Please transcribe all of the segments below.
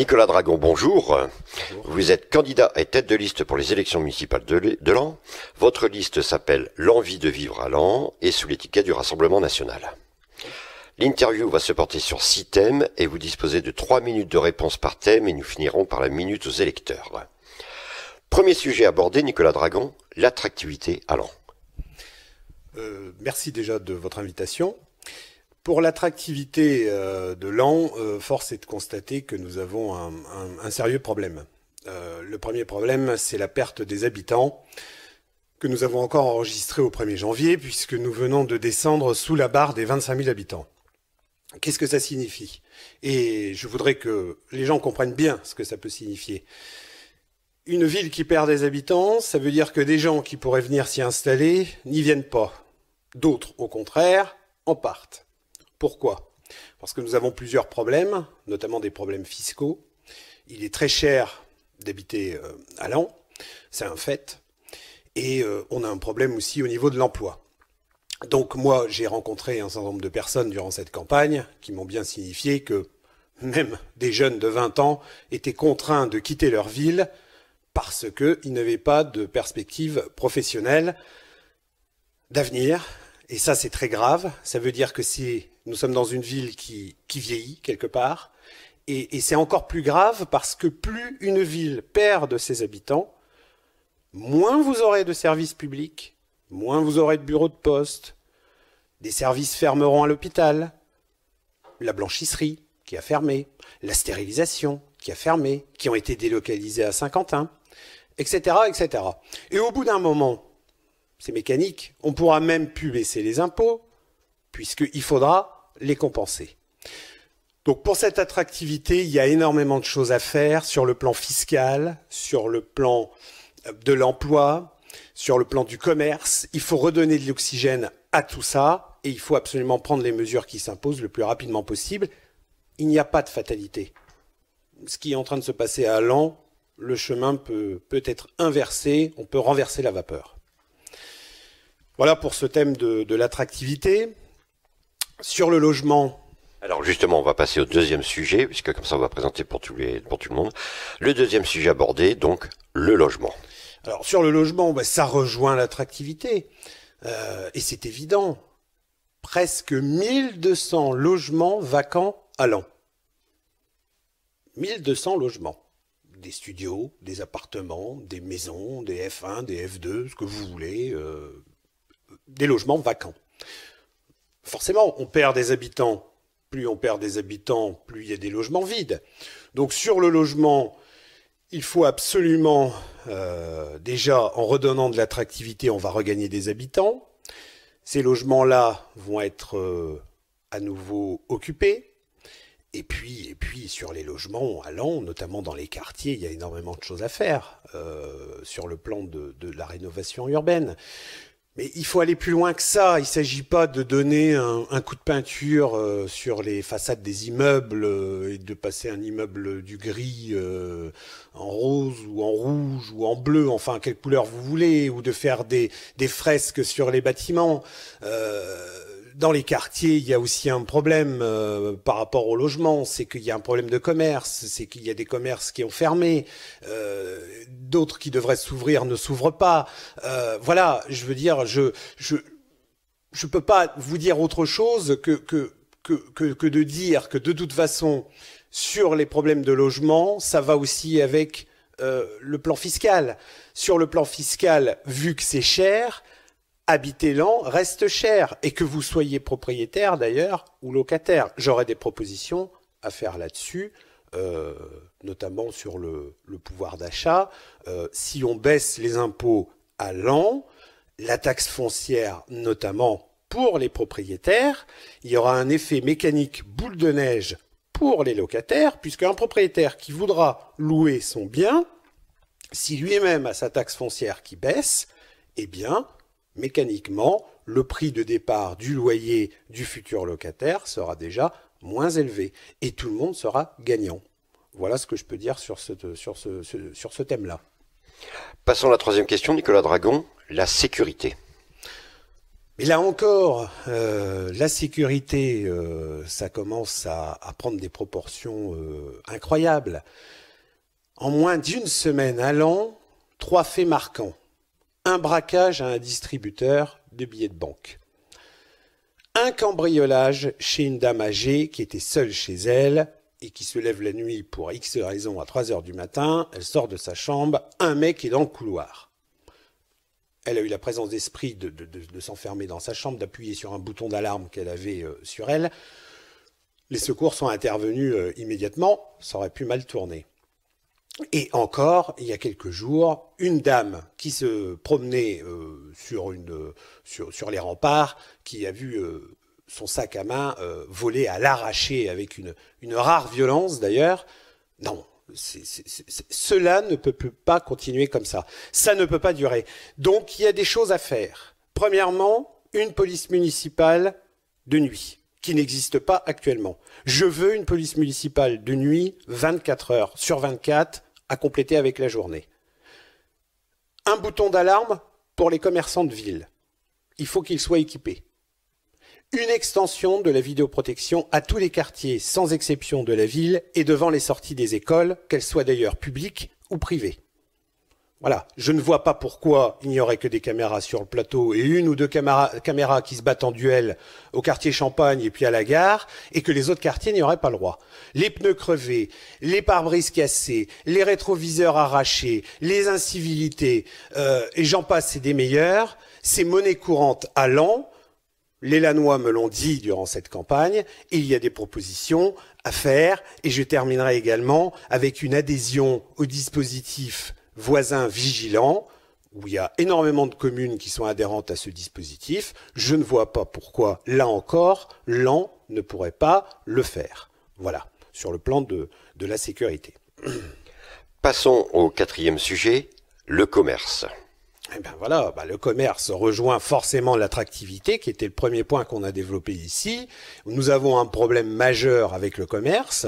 Nicolas Dragon, bonjour. Bonjour. Vous êtes candidat et tête de liste pour les élections municipales de Laon. Votre liste s'appelle L'envie de vivre à Laon et sous l'étiquette du Rassemblement national. L'interview va se porter sur 6 thèmes et vous disposez de 3 minutes de réponse par thème et nous finirons par la minute aux électeurs. Premier sujet abordé, Nicolas Dragon, l'attractivité à Laon. Merci déjà de votre invitation. Pour l'attractivité de Laon, force est de constater que nous avons un sérieux problème. Le premier problème, c'est la perte des habitants que nous avons encore enregistré au 1er janvier, puisque nous venons de descendre sous la barre des 25 000 habitants. Qu'est-ce que ça signifie? Et je voudrais que les gens comprennent bien ce que ça peut signifier. Une ville qui perd des habitants, ça veut dire que des gens qui pourraient venir s'y installer n'y viennent pas. D'autres, au contraire, en partent. Pourquoi? Parce que nous avons plusieurs problèmes, notamment des problèmes fiscaux. Il est très cher d'habiter à Laon, c'est un fait. Et on a un problème aussi au niveau de l'emploi. Donc moi, j'ai rencontré un certain nombre de personnes durant cette campagne qui m'ont bien signifié que même des jeunes de 20 ans étaient contraints de quitter leur ville parce qu'ils n'avaient pas de perspective professionnelle d'avenir. Et ça, c'est très grave. Ça veut dire que nous sommes dans une ville qui vieillit quelque part. Et c'est encore plus grave parce que plus une ville perd de ses habitants, moins vous aurez de services publics, moins vous aurez de bureaux de poste, des services fermeront à l'hôpital, la blanchisserie qui a fermé, la stérilisation qui a fermé, qui ont été délocalisés à Saint-Quentin, etc., etc. Et au bout d'un moment, c'est mécanique, on pourra même plus baisser les impôts, puisqu'il faudra les compenser. Donc pour cette attractivité, il y a énormément de choses à faire sur le plan fiscal, sur le plan de l'emploi, sur le plan du commerce. Il faut redonner de l'oxygène à tout ça, et il faut absolument prendre les mesures qui s'imposent le plus rapidement possible. Il n'y a pas de fatalité. Ce qui est en train de se passer à Laon, le chemin peut être inversé, on peut renverser la vapeur. Voilà pour ce thème de l'attractivité. Sur le logement... Alors justement, on va passer au deuxième sujet, puisque comme ça on va présenter pour tout le monde. Le deuxième sujet abordé, donc le logement. Alors sur le logement, ça rejoint l'attractivité. Et c'est évident. Presque 1200 logements vacants à Laon. 1200 logements. Des studios, des appartements, des maisons, des F1, des F2, ce que vous voulez, des logements vacants. Forcément, on perd des habitants. Plus on perd des habitants, plus il y a des logements vides. Donc sur le logement, il faut absolument, déjà, en redonnant de l'attractivité, on va regagner des habitants. Ces logements-là vont être à nouveau occupés. Et puis sur les logements à Laon, notamment dans les quartiers, il y a énormément de choses à faire sur le plan de la rénovation urbaine. Mais il faut aller plus loin que ça. Il ne s'agit pas de donner un coup de peinture sur les façades des immeubles et de passer un immeuble du gris en rose ou en rouge ou en bleu, enfin quelle couleur vous voulez, ou de faire des fresques sur les bâtiments. Dans les quartiers, il y a aussi un problème par rapport au logement, c'est qu'il y a un problème de commerce, c'est qu'il y a des commerces qui ont fermé, d'autres qui devraient s'ouvrir ne s'ouvrent pas. Voilà, je veux dire, je peux pas vous dire autre chose que de dire que de toute façon, sur les problèmes de logement, ça va aussi avec le plan fiscal. Sur le plan fiscal, vu que c'est cher, habiter Laon reste cher, et que vous soyez propriétaire d'ailleurs ou locataire. J'aurais des propositions à faire là-dessus, notamment sur le pouvoir d'achat. Si on baisse les impôts à Laon, la taxe foncière notamment pour les propriétaires, il y aura un effet mécanique boule de neige pour les locataires, puisqu'un propriétaire qui voudra louer son bien, si lui-même a sa taxe foncière qui baisse, eh bien, mécaniquement, le prix de départ du loyer du futur locataire sera déjà moins élevé et tout le monde sera gagnant. Voilà ce que je peux dire sur ce thème-là. Passons à la troisième question, Nicolas Dragon, la sécurité. Mais là encore, la sécurité, ça commence à prendre des proportions incroyables. En moins d'une semaine à Laon, 3 faits marquants. Un braquage à un distributeur de billets de banque. Un cambriolage chez une dame âgée qui était seule chez elle et qui se lève la nuit pour X raisons à 3 heures du matin. Elle sort de sa chambre, un mec est dans le couloir. Elle a eu la présence d'esprit de s'enfermer dans sa chambre, d'appuyer sur un bouton d'alarme qu'elle avait sur elle. Les secours sont intervenus immédiatement, ça aurait pu mal tourner. Et encore, il y a quelques jours, une dame qui se promenait sur les remparts, qui a vu son sac à main voler à l'arraché avec une rare violence d'ailleurs. Non, cela ne peut pas continuer comme ça. Ça ne peut pas durer. Donc il y a des choses à faire. Premièrement, une police municipale de nuit, qui n'existe pas actuellement. Je veux une police municipale de nuit 24 heures sur 24 à compléter avec la journée. Un bouton d'alarme pour les commerçants de ville. Il faut qu'ils soient équipés. Une extension de la vidéoprotection à tous les quartiers, sans exception de la ville, et devant les sorties des écoles, qu'elles soient d'ailleurs publiques ou privées. Voilà, je ne vois pas pourquoi il n'y aurait que des caméras sur le plateau et une ou deux caméras qui se battent en duel au quartier Champagne et puis à la gare, et que les autres quartiers n'y auraient pas le droit. Les pneus crevés, les pare-brises cassés, les rétroviseurs arrachés, les incivilités, et j'en passe, c'est des meilleurs, c'est monnaie courante à Laon. Les Lanois me l'ont dit durant cette campagne, et il y a des propositions à faire, et je terminerai également avec une adhésion au dispositif voisins vigilants, où il y a énormément de communes qui sont adhérentes à ce dispositif. Je ne vois pas pourquoi, là encore, Laon ne pourrait pas le faire. Voilà, sur le plan de la sécurité. Passons au 4e sujet, le commerce. Eh ben voilà, le commerce rejoint forcément l'attractivité, qui était le premier point qu'on a développé ici. Nous avons un problème majeur avec le commerce.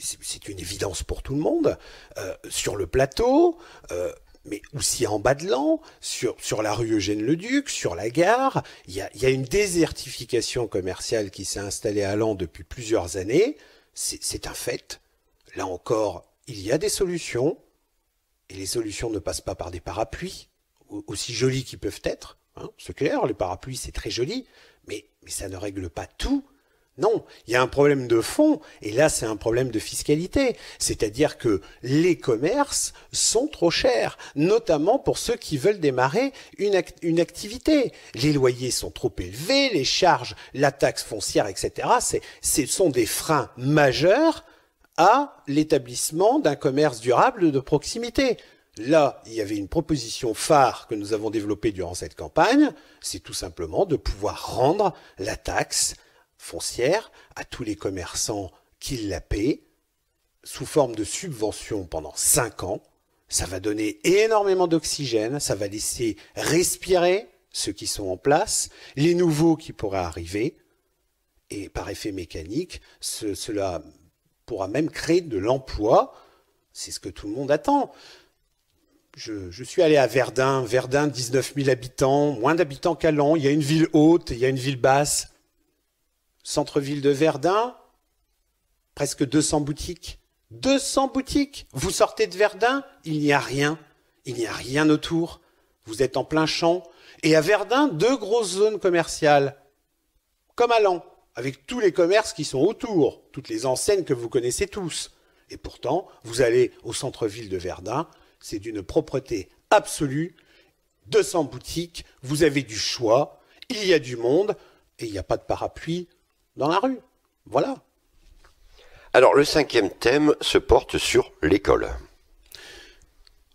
C'est une évidence pour tout le monde, sur le plateau, mais aussi en bas de Laon, sur la rue Eugène-le-Duc, sur la gare. Il y a une désertification commerciale qui s'est installée à Laon depuis plusieurs années. C'est un fait. Là encore, il y a des solutions, et les solutions ne passent pas par des parapluies, aussi jolis qu'ils peuvent être. Hein, c'est clair, les parapluies, c'est très joli, mais ça ne règle pas tout. Non, il y a un problème de fond, et là c'est un problème de fiscalité. C'est-à-dire que les commerces sont trop chers, notamment pour ceux qui veulent démarrer une activité. Les loyers sont trop élevés, les charges, la taxe foncière, etc. Ce sont des freins majeurs à l'établissement d'un commerce durable de proximité. Là, il y avait une proposition phare que nous avons développée durant cette campagne, c'est tout simplement de pouvoir rendre la taxe foncière à tous les commerçants qui la paient sous forme de subvention pendant 5 ans. Ça va donner énormément d'oxygène, ça va laisser respirer ceux qui sont en place, les nouveaux qui pourraient arriver, et par effet mécanique, cela pourra même créer de l'emploi. C'est ce que tout le monde attend. Je suis allé à Verdun, 19 000 habitants, moins d'habitants qu'à Laon, il y a une ville haute, il y a une ville basse. Centre-ville de Verdun, presque 200 boutiques. 200 boutiques. Vous sortez de Verdun, il n'y a rien. Il n'y a rien autour. Vous êtes en plein champ. Et à Verdun, 2 grosses zones commerciales. Comme à Laon, avec tous les commerces qui sont autour, toutes les enseignes que vous connaissez tous. Et pourtant, vous allez au centre-ville de Verdun, c'est d'une propreté absolue. 200 boutiques, vous avez du choix, il y a du monde, et il n'y a pas de parapluie dans la rue. Voilà. Alors, le 5e thème se porte sur l'école.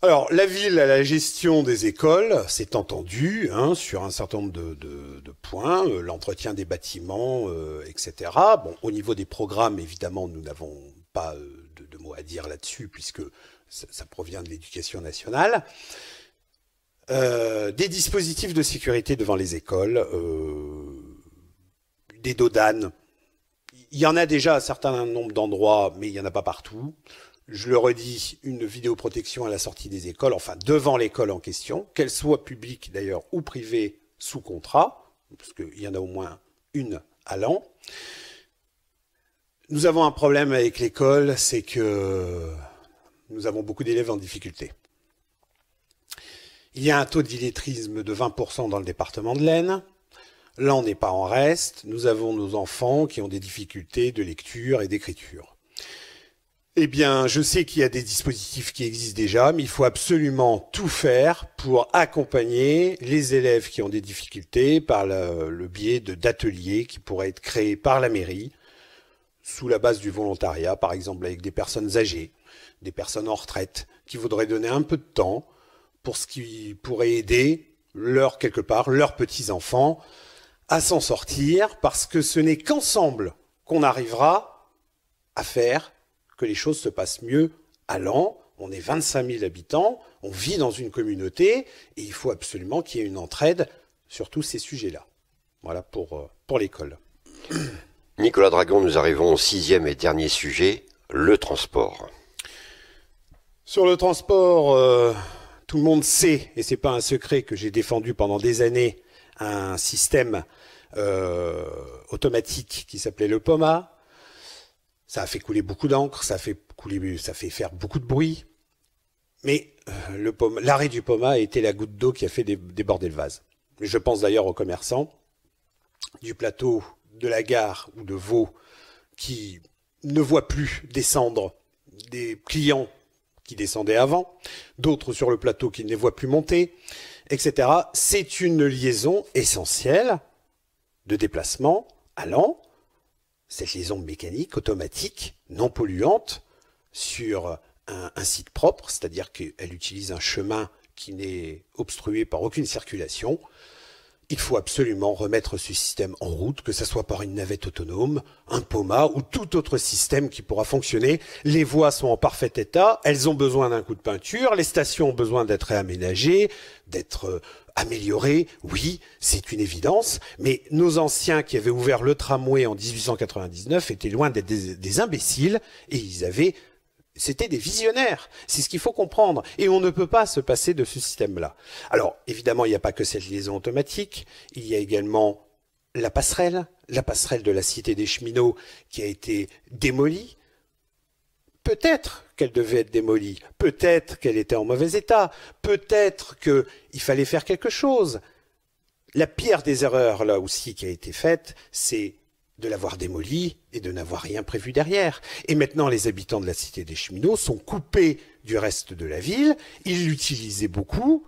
Alors, la ville a la gestion des écoles, c'est entendu, sur un certain nombre de points, l'entretien des bâtiments, etc. Bon, au niveau des programmes, évidemment, nous n'avons pas de mots à dire là-dessus, puisque ça provient de l'éducation nationale. Des dispositifs de sécurité devant les écoles, des dodanes. Il y en a déjà à un certain nombre d'endroits, mais il n'y en a pas partout. Je le redis, une vidéoprotection à la sortie des écoles, enfin devant l'école en question, qu'elle soit publique d'ailleurs ou privée, sous contrat, parce qu'il y en a au moins une à Laon. Nous avons un problème avec l'école, c'est que nous avons beaucoup d'élèves en difficulté. Il y a un taux d'illettrisme de 20% dans le département de l'Aisne. Là, on n'est pas en reste. Nous avons nos enfants qui ont des difficultés de lecture et d'écriture. Eh bien, je sais qu'il y a des dispositifs qui existent déjà, mais il faut absolument tout faire pour accompagner les élèves qui ont des difficultés par le biais d'ateliers qui pourraient être créés par la mairie, sous la base du volontariat, par exemple avec des personnes âgées, des personnes en retraite, qui voudraient donner un peu de temps pour ce qui pourrait aider quelque part, leurs petits-enfants à s'en sortir, parce que ce n'est qu'ensemble qu'on arrivera à faire que les choses se passent mieux à Laon. On est 25 000 habitants, on vit dans une communauté, et il faut absolument qu'il y ait une entraide sur tous ces sujets-là. Voilà pour l'école. Nicolas Dragon, nous arrivons au 6e et dernier sujet, le transport. Sur le transport, tout le monde sait, et c'est pas un secret, que j'ai défendu pendant des années un système automatique qui s'appelait le POMA. Ça a fait couler beaucoup d'encre, ça fait faire beaucoup de bruit. Mais l'arrêt du POMA a été la goutte d'eau qui a fait déborder le vase. Et je pense d'ailleurs aux commerçants du plateau de la gare ou de Vaud qui ne voient plus descendre des clients qui descendaient avant, d'autres sur le plateau qui ne les voient plus monter, etc. C'est une liaison essentielle de déplacement à Laon. Cette liaison mécanique, automatique, non polluante, sur un site propre, c'est-à-dire qu'elle utilise un chemin qui n'est obstrué par aucune circulation. Il faut absolument remettre ce système en route, que ce soit par une navette autonome, un POMA ou tout autre système qui pourra fonctionner. Les voies sont en parfait état, elles ont besoin d'un coup de peinture, les stations ont besoin d'être réaménagées, d'être améliorées. Oui, c'est une évidence, mais nos anciens qui avaient ouvert le tramway en 1899 étaient loin d'être des imbéciles et c'était des visionnaires. C'est ce qu'il faut comprendre. Et on ne peut pas se passer de ce système-là. Alors, évidemment, il n'y a pas que cette liaison automatique. Il y a également la passerelle de la Cité des Cheminots qui a été démolie. Peut-être qu'elle devait être démolie. Peut-être qu'elle était en mauvais état. Peut-être qu'il fallait faire quelque chose. La pire des erreurs, là aussi, qui a été faite, c'est de l'avoir démoli et de n'avoir rien prévu derrière. Et maintenant, les habitants de la Cité des Cheminots sont coupés du reste de la ville, ils l'utilisaient beaucoup,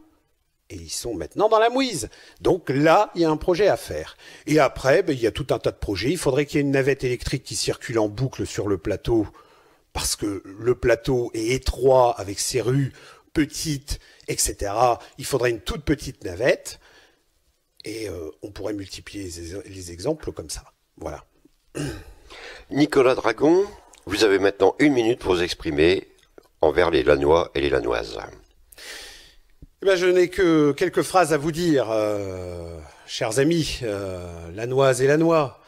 et ils sont maintenant dans la mouise. Donc là, il y a un projet à faire. Et après, il y a tout un tas de projets. Il faudrait qu'il y ait une navette électrique qui circule en boucle sur le plateau, parce que le plateau est étroit, avec ses rues petites, etc. Il faudrait une toute petite navette, et on pourrait multiplier les exemples comme ça. Voilà. Nicolas Dragon, vous avez maintenant 1 minute pour vous exprimer envers les Lannois et les Lannoises. Eh bien, je n'ai que quelques phrases à vous dire, chers amis, Lannoises et Lannois.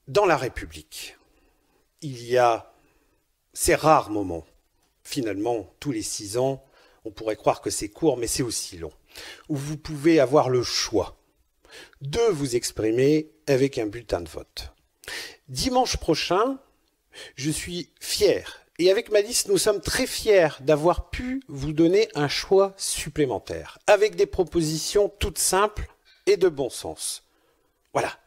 Dans la République, il y a ces rares moments, finalement, tous les 6 ans, on pourrait croire que c'est court, mais c'est aussi long, où vous pouvez avoir le choix de vous exprimer avec un bulletin de vote. Dimanche prochain, je suis fier, et avec ma liste, nous sommes très fiers d'avoir pu vous donner un choix supplémentaire, avec des propositions toutes simples et de bon sens. Voilà.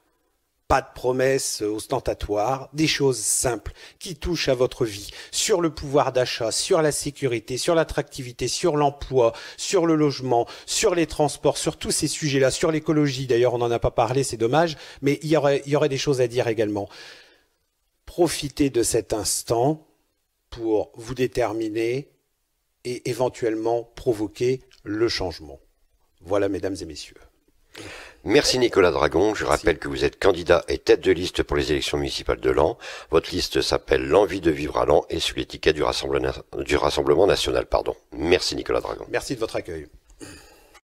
Pas de promesses ostentatoires, des choses simples qui touchent à votre vie, sur le pouvoir d'achat, sur la sécurité, sur l'attractivité, sur l'emploi, sur le logement, sur les transports, sur tous ces sujets-là, sur l'écologie. D'ailleurs, on n'en a pas parlé, c'est dommage, mais il y aurait des choses à dire également. Profitez de cet instant pour vous déterminer et éventuellement provoquer le changement. Voilà, mesdames et messieurs. Merci Nicolas Dragon. Je rappelle que vous êtes candidat et tête de liste pour les élections municipales de Laon. Votre liste s'appelle l'envie de vivre à Laon et sous l'étiquette du Rassemblement national. Merci Nicolas Dragon. Merci de votre accueil.